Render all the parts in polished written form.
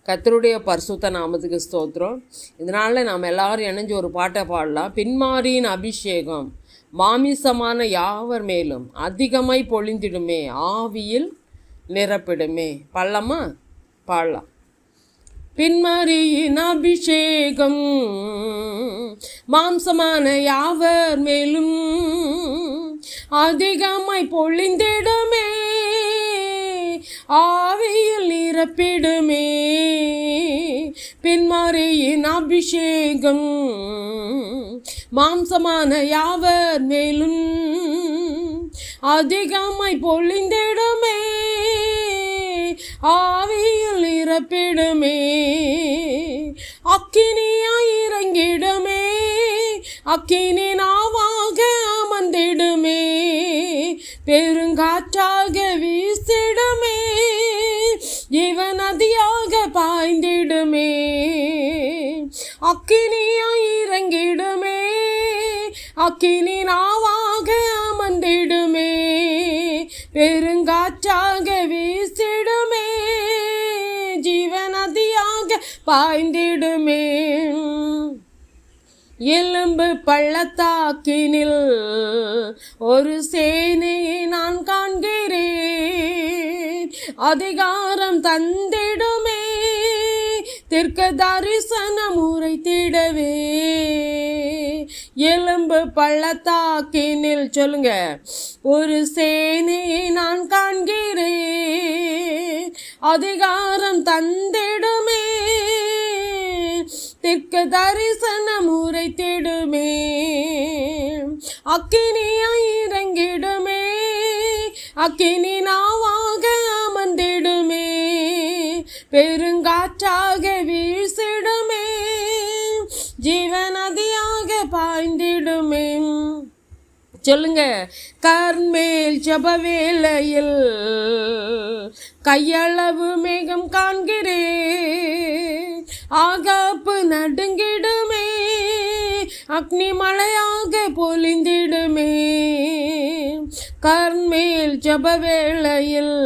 கர்த்தருடைய பரிசுத்த நாமத்துக்கு ஸ்தோத்திரம். இதனால் நாம் எல்லாரும் இணைஞ்சு ஒரு பாட்டை பாடலாம். பின்மாரியின் அபிஷேகம் மாமிசமான யாவர் மேலும் அதிகமாய் பொழிந்திடுமே, ஆவியில் நிரப்பிடுமே. பாடலாமா? பாடலாம். பின்மாரியின் அபிஷேகம் மாம்சமான யாவர் மேலும் அதிகமாய் பொழிந்திடுமே, ஆவியில் நிரப்பிடுமே. பின்மாரியின் அபிஷேகம் மாம்சமான யாவர் மேலும் அதிகமாய் பொழிந்திடுமே, ஆவியில் நிரப்பிடுமே. அக்கினியாய் இறங்கிடுமே, அக்கினி நாவாக அமர்ந்திடுமே, பெருங்காற்றாக வீசிடுமே, இவன் நதியாக பாய்ந்திடுமே. அக்கினியாய் இறங்கிடுமே, அக்கினி நாவாக அமர்ந்திடுமே, பெருங்காற்றாக வீசிடுமே, ஜீவன் நதியாக பாய்ந்திடுமே. எலும்பு பள்ளத்தாக்கினில் ஒரு சேனையை நான் காண்கிறேன், அதிகாரம் தந்திடுமே, தீர்க்க தரிசனம் உரைத்திடவே. எலும்பு பள்ளத்தாக்கினில் சொல்லுங்க, ஒரு சேனையை நான் காண்கிறேன், அதிகாரம் தந்திடுமே, தீர்க்க தரிசனம் உரைத்திடுமே. அக்கினியாய் இறங்கிடுமே, அக்கினி நாவாக அமர்ந்திடுமே, பெருங்காற்றாக வீசிடுமே, ஜீவநதியாக பாய்ந்திடுமே. சொல்லுங்க. கர்மேல் ஜெபவேளையில் கையளவு மேகம் காண்கிறேன், ஆகாப்பு நடுங்கிடுமே, அக்னி மழையாக பொழிந்திடுமே. கர்மேல் ஜெபவேளையில்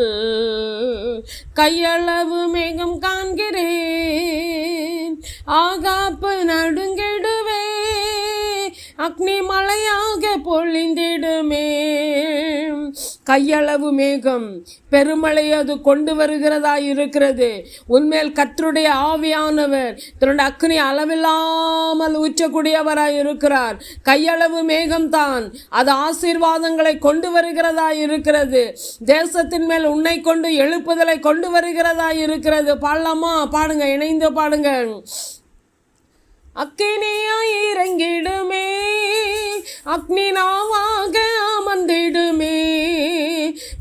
கையளவு மேகம் காண்கிறேன், ஆகாப்பு நடுங்கிடுவே, அக்னி மழையாக பொழிந்திடுமே. கையளவு மேகம் பெருமழை அது கொண்டு வருகிறதா இருக்கிறது. உன்மேல் கர்த்தருடைய ஆவியானவர் தன்னுடைய அக்னி அளவில்லாமல் ஊற்றக்கூடியவராய் இருக்கிறார். கையளவு மேகம்தான் அது ஆசீர்வாதங்களை கொண்டு வருகிறதா இருக்கிறது. தேசத்தின் மேல் உன்னை கொண்டு எழுப்புதலை கொண்டு வருகிறதா இருக்கிறது. பாடலாமா? பாடுங்க, இணைந்து பாடுங்க. அக்கினியாய் இறங்கிடுமே, அக்னி நாவாக அமர்ந்திடுமே,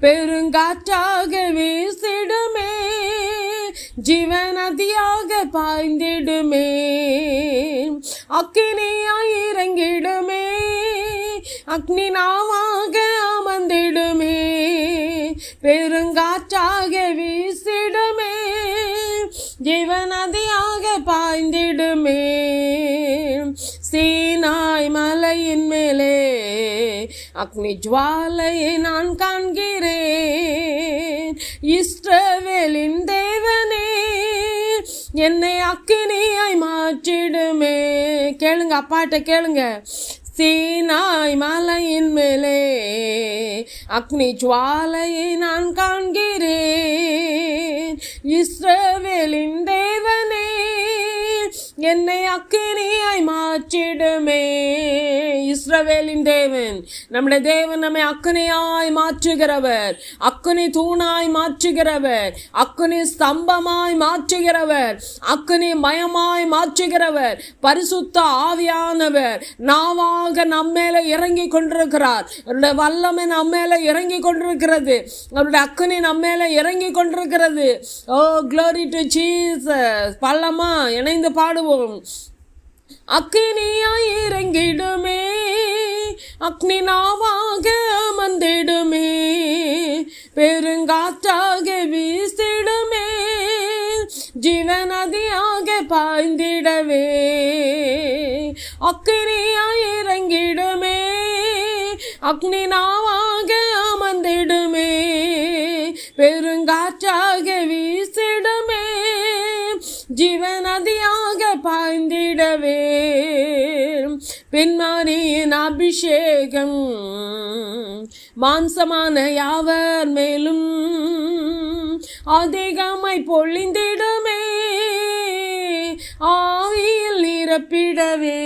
பெருங்காற்றாக வீசிடுமே, ஜீவநதியாக பாய்ந்திடுமே. அக்கினியாய் இறங்கிடுமே, அக்னி நாவாக அமர்ந்திடுமே, பெருங்காற்றாக வீசிடுமே, ஜீவநதியாக பாய்ந்திடுமே. சீனாய் மலையின் மேலே அக்னி ஜுவாலையை நான் காண்கிறேன், இஸ்ரவேலின் தேவனே என்னை அக்கினியாய் மாற்றிடுமே. கேளுங்க, அப்பாட்ட கேளுங்க. சீனாய் மலையின் மேலே அக்னி ஜுவாலையை நான் காண்கிறேன், இஸ்ரவேலின் தேவனே என்னை அக்கினியாய் மாற்றிடுமே. இஸ்ரவேலின் தேவன், நம்முடைய தேவன் நம்மை அக்கினியாய் மாற்றுகிறவர், அக்கினி தூணாய் மாற்றுகிறவர், அக்கினி ஸ்தம்பமாய் மாற்றுகிறவர், அக்கினி மயமாய் மாற்றுகிறவர். பரிசுத்த ஆவியானவர் நாவாக நம்மேல இறங்கி கொண்டிருக்கிறார். அவருடைய வல்லமை நம்மேல இறங்கி கொண்டிருக்கிறது. அவருடைய அக்கினி நம்மேல இறங்கி கொண்டிருக்கிறது. ஓ, glory to Jesus. பல்லமா இணைந்து பாடுவோம். அக்கினியாய் இறங்கிடுமே, அக்னி நாவாக அமர்ந்திடுமே, பெருங்காற்றாக வீசிடுமே, ஜீவநதியாக பாய்ந்திடவே. அக்கினியாய் இறங்கிடுமே, அக்னி நாவாக அமர்ந்திடுமே, பெருங்காற்றாக வீசிடுமே, ஜீவநதியாக பாய்ந்திடவே பெண்மாரியின் அபிஷேகம் மாம்சமான யாவர் மேலும் அதிகமாய் பொழிந்திடுமே, ஆவியில் நிரப்பிடவே